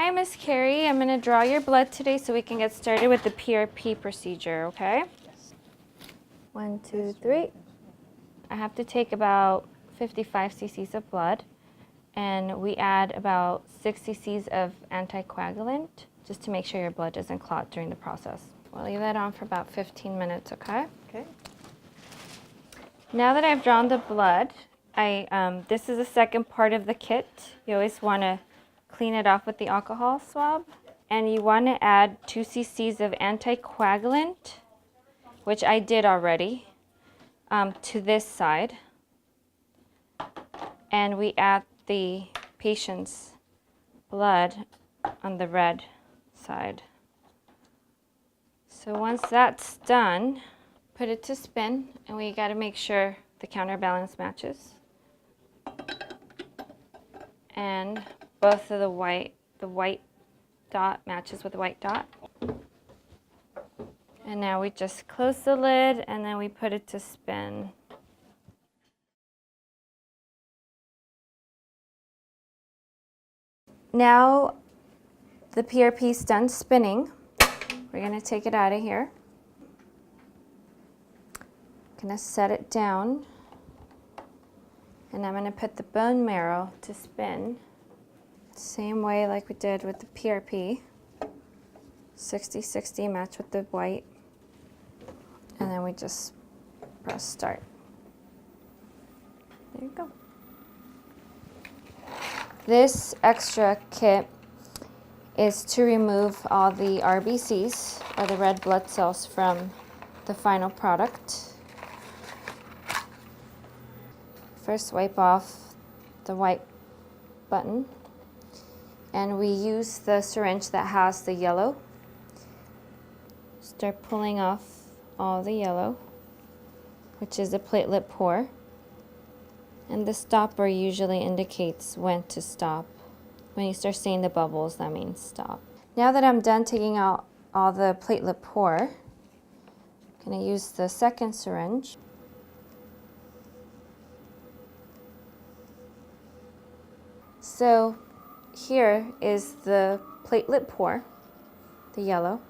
Hi, Miss Carrie. I'm going to draw your blood today so we can get started with the PRP procedure, okay? Yes. 1, 2, 3. I have to take about 55 cc's of blood, and we add about 6 cc's of anticoagulant just to make sure your blood doesn't clot during the process. We'll leave that on for about 15 minutes, okay? Okay. Now that I've drawn the blood, this is the second part of the kit. You always want to clean it off with the alcohol swab. And you want to add 2 cc's of anticoagulant, which I did already, to this side. And we add the patient's blood on the red side. So once that's done, put it to spin, and we got to make sure the counterbalance matches. And both of the white dot matches with the white dot. And now we just close the lid and then we put it to spin. Now the PRP is done spinning. We're going to take it out of here. I'm going to set it down. And I'm going to put the bone marrow to spin. Same way like we did with the PRP. 60-60 match with the white. And then we just press start. There you go. This extra kit is to remove all the RBCs, or the red blood cells, from the final product. First, wipe off the white button. And we use the syringe that has the yellow. Start pulling off all the yellow, which is a platelet pour. And the stopper usually indicates when to stop. When you start seeing the bubbles, that means stop. Now that I'm done taking out all the platelet pour, I'm going to use the second syringe. So here is the platelet pour, the yellow,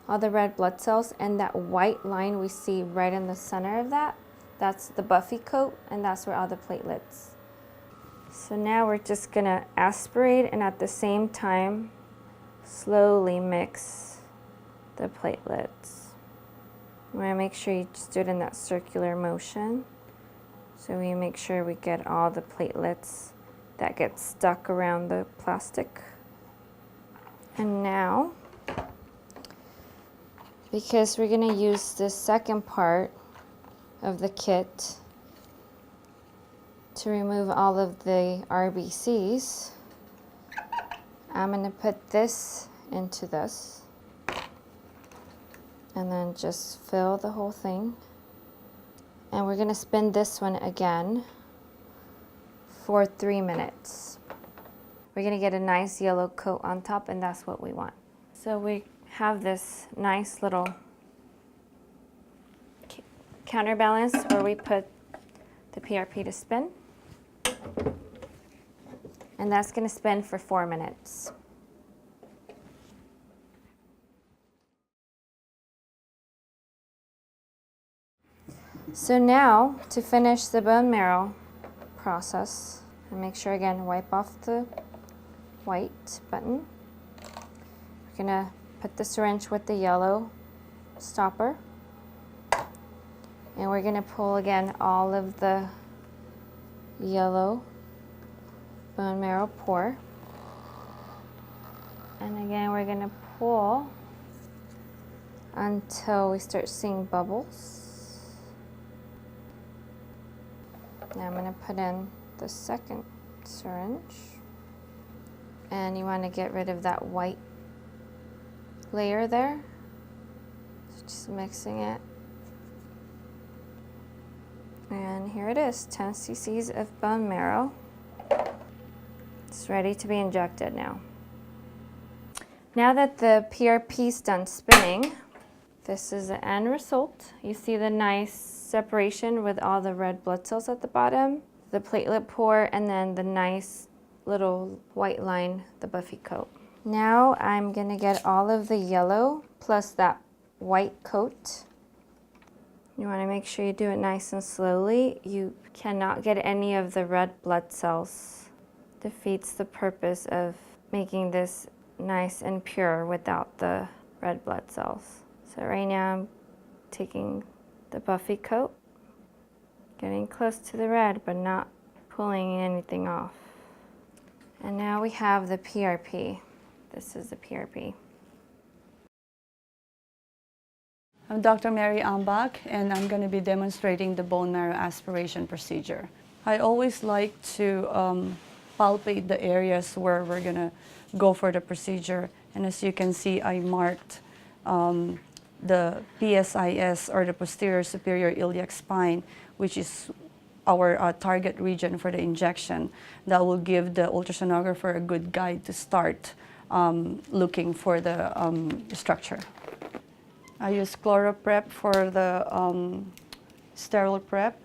all the red blood cells, and that white line we see right in the center of that, that's the buffy coat, and that's where all the platelets. So now we're just going to aspirate and at the same time slowly mix the platelets. You want to make sure you just do it in that circular motion, so we make sure we get all the platelets that get stuck around the plastic. And now, because we're going to use this second part of the kit to remove all of the RBCs, I'm going to put this into this and then just fill the whole thing. And we're going to spin this one again for 3 minutes. We're going to get a nice yellow coat on top, and that's what we want. So we have this nice little counterbalance where we put the PRP to spin. And that's going to spin for 4 minutes. So now, to finish the bone marrow process, and make sure again, wipe off the white button. We're going to put the syringe with the yellow stopper. And we're going to pull again all of the yellow bone marrow pour. And again, we're going to pull until we start seeing bubbles. Now I'm going to put in the second syringe. And you want to get rid of that white layer there. So just mixing it. And here it is, 10 cc's of bone marrow. It's ready to be injected now. Now that the PRP is done spinning, this is the end result. You see the nice separation with all the red blood cells at the bottom, the platelet pour, and then the nice little white line, the buffy coat. Now I'm gonna get all of the yellow plus that white coat. You wanna make sure you do it nice and slowly. You cannot get any of the red blood cells. Defeats the purpose of making this nice and pure without the red blood cells. So right now I'm taking the buffy coat, getting close to the red but not pulling anything off. And now we have the PRP. This is the PRP. I'm Dr. Mary Ambach, and I'm going to be demonstrating the bone marrow aspiration procedure. I always like to palpate the areas where we're going to go for the procedure. And as you can see, I marked the PSIS, or the posterior superior iliac spine, which is our target region for the injection. That will give the ultrasonographer a good guide to start looking for the structure. I use ChloraPrep for the sterile prep.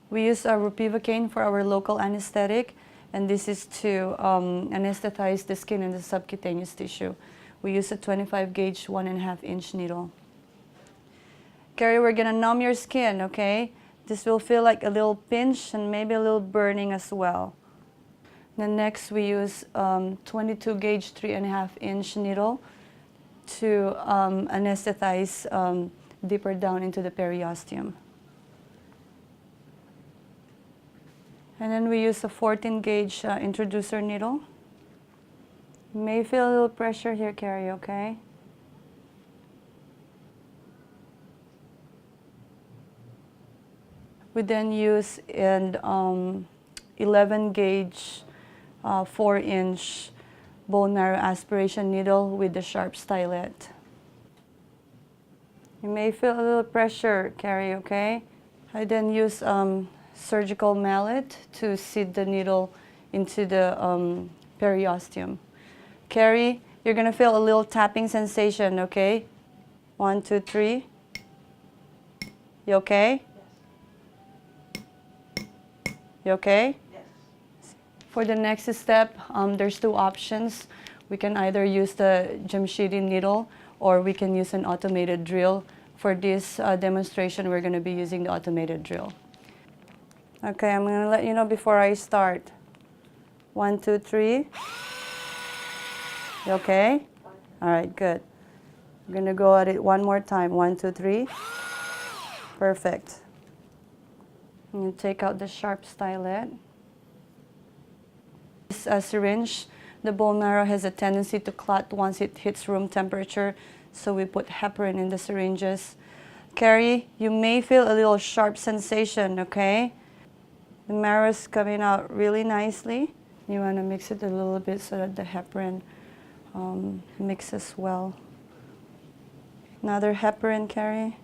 We use ropivacaine for our local anesthetic, and this is to anesthetize the skin and the subcutaneous tissue. We use a 25 gauge 1.5 inch needle. Carrie, we're gonna numb your skin, okay? This will feel like a little pinch and maybe a little burning as well. Then next we use 22 gauge 3.5 inch needle to anesthetize deeper down into the periosteum. And then we use a 14 gauge introducer needle. You may feel a little pressure here, Carrie, okay? We then use an 11 gauge 4 inch bone marrow aspiration needle with the sharp stylet. You may feel a little pressure, Carrie, okay? I then use surgical mallet to seed the needle into the periosteum. Carrie, you're gonna feel a little tapping sensation, okay? 1, 2, 3. You okay? Yes. You okay? For the next step, there's 2 options. We can either use the Jamshidi needle or we can use an automated drill. For this demonstration, we're going to be using the automated drill. Okay, I'm going to let you know before I start. 1, 2, 3. You okay? All right, good. I'm going to go at it one more time. 1, 2, 3. Perfect. I'm going to take out the sharp stylet. This syringe, the bone marrow has a tendency to clot once it hits room temperature, so we put heparin in the syringes. Carrie, you may feel a little sharp sensation, okay? The marrow is coming out really nicely. You want to mix it a little bit so that the heparin mixes well. Another heparin, Carrie.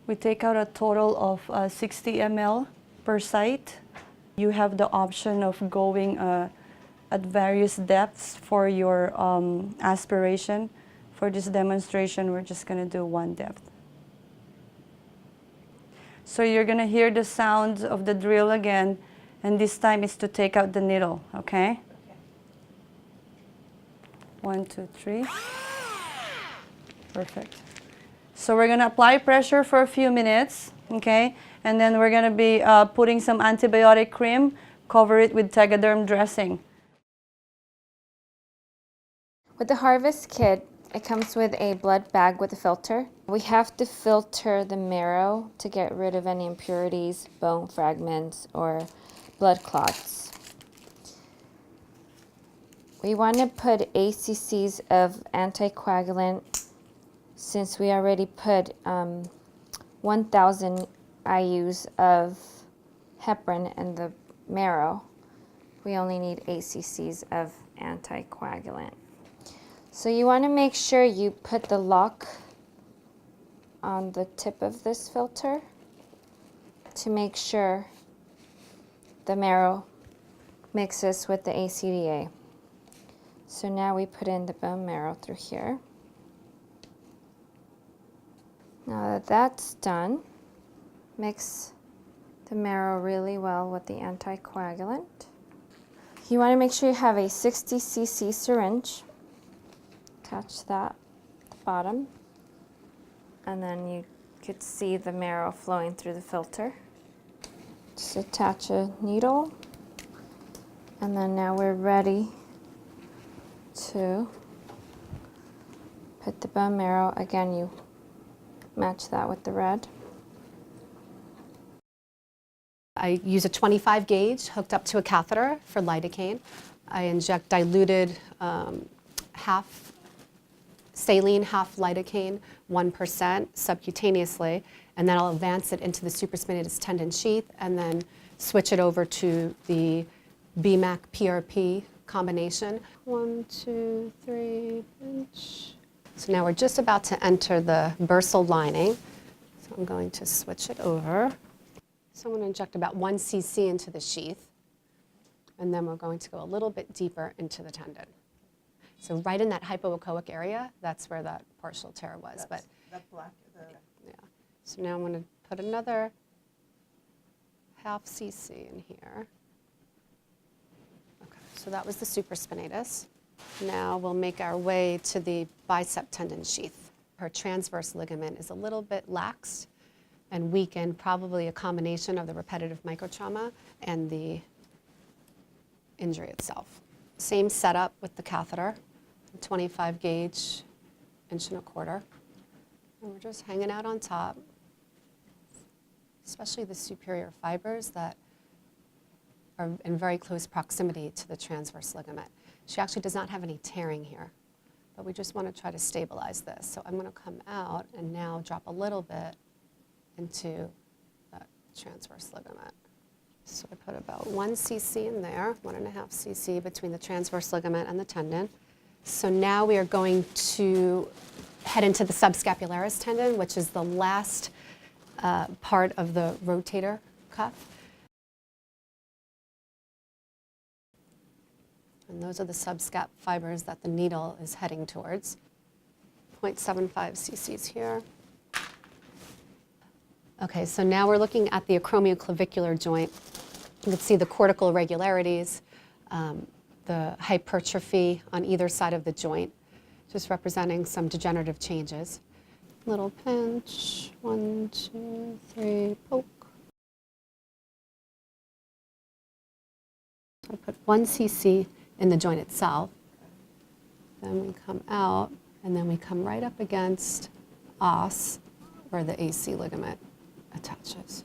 We take out a total of 60 ml per site. You have the option of going at various depths for your aspiration. For this demonstration, we're just going to do 1 depth. So you're going to hear the sound of the drill again, and this time it's to take out the needle, okay? 1, 2, 3. Perfect. So we're going to apply pressure for a few minutes, okay? And then we're going to be putting some antibiotic cream, cover it with Tegaderm dressing. With the Harvest kit, it comes with a blood bag with a filter. We have to filter the marrow to get rid of any impurities, bone fragments, or blood clots. We want to put ACCs of anticoagulant since we already put 1,000 IUs of heparin in the marrow. We only need ACCs of anticoagulant. So you want to make sure you put the lock on the tip of this filter to make sure the marrow mixes with the ACDA. So now we put in the bone marrow through here. Now that that's done, mix the marrow really well with the anticoagulant. You want to make sure you have a 60 cc syringe. Attach that at the bottom. And then you could see the marrow flowing through the filter. Just attach a needle. And then now we're ready to put the bone marrow. Again, you match that with the red. I use a 25 gauge hooked up to a catheter for lidocaine. I inject diluted half saline, half lidocaine, 1% subcutaneously, and then I'll advance it into the supraspinatus tendon sheath and then switch it over to the Ambach PRP combination. 1, 2, 3, pinch. So now we're just about to enter the bursal lining. So I'm going to switch it over. So I'm going to inject about 1 cc into the sheath, and then we're going to go a little bit deeper into the tendon. So right in that hypoechoic area, that's where that partial tear was. But that black, yeah. So now I'm going to put another half cc in here. Okay, so that was the supraspinatus. Now we'll make our way to the bicep tendon sheath. Her transverse ligament is a little bit laxed and weakened, probably a combination of the repetitive microtrauma and the injury itself. Same setup with the catheter, 25 gauge, 1.25 inches. And we're just hanging out on top, especially the superior fibers that are in very close proximity to the transverse ligament. She actually does not have any tearing here, but we just want to try to stabilize this. So I'm going to come out and now drop a little bit into that transverse ligament. So I put about 1 cc in there, 1.5 cc between the transverse ligament and the tendon. So now we are going to head into the subscapularis tendon, which is the last part of the rotator cuff. And those are the subscap fibers that the needle is heading towards. 0.75 cc's here. Okay, so now we're looking at the acromioclavicular joint. You can see the cortical irregularities, the hypertrophy on either side of the joint, just representing some degenerative changes. Little pinch, 1, 2, 3, poke. So I put 1 cc in the joint itself. Then we come out, and then we come right up against os, where the AC ligament attaches.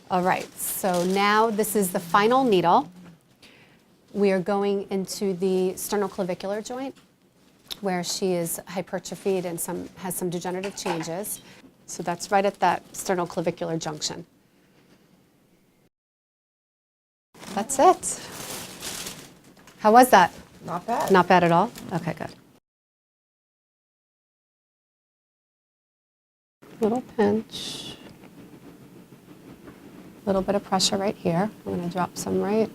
All right, so now this is the final needle. We are going into the sternoclavicular joint, where she is hypertrophied and has some degenerative changes. So that's right at that sternoclavicular junction. That's it. How was that? not bad. Not bad at all? Okay, good. Little pinch. Little bit of pressure right here. I'm going to drop some right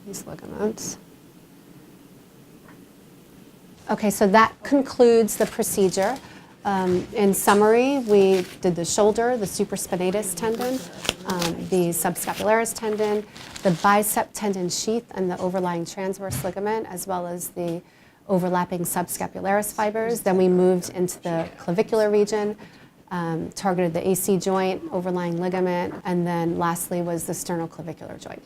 these ligaments. Okay, so that concludes the procedure. In summary, we did the shoulder, the supraspinatus tendon, the subscapularis tendon, the bicep tendon sheath and the overlying transverse ligament, as well as the overlapping subscapularis fibers. Then we moved into the clavicular region, targeted the AC joint, overlying ligament, and then lastly was the sternoclavicular joint.